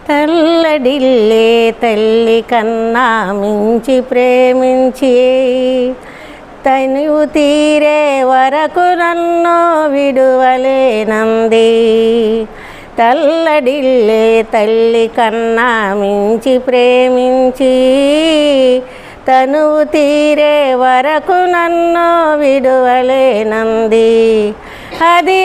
తల్లడిల్లే తల్లి కన్నా మించి ప్రేమించి తనువు తీరే వరకు నన్ను విడువలేనంది. తల్లడిల్లే తల్లి కన్నా మించి ప్రేమించి తనువు తీరే వరకు నన్ను విడువలేనంది. అది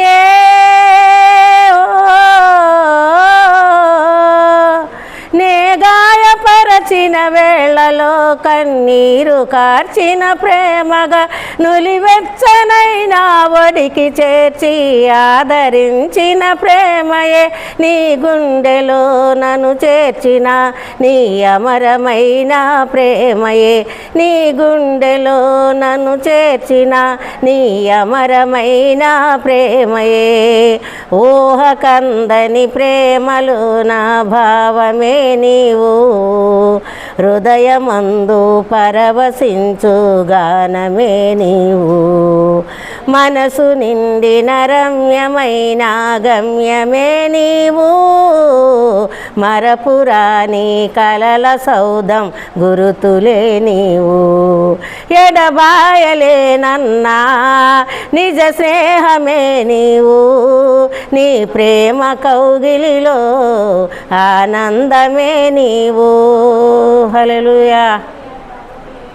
నే గాయపరచిన వేళలో కన్నీరు కార్చిన ప్రేమగా నులివెచ్చనైనా ఒడికి చేర్చి ఆదరించిన ప్రేమయే నీ గుండెలో నన్ను చేర్చిన నీ అమరమైన ప్రేమయే నీ గుండెలో నన్ను చేర్చిన నీ అమరమైన ప్రేమయే. ఊహ కందని ప్రేమలో నా భావమే నీవు హృదయమందు పరవశించు గానమే నీవు మనసు నిండిన రమ్యమైన గమ్యమే నీవు మరపురాని కలల సౌధం గురుతులే నీవు ఎడబాయలేనన్నా నిజ స్నేహమే నీవు నీ ప్రేమ కౌగిలిలో ఆనందమే నీవు. హల్లెలూయా.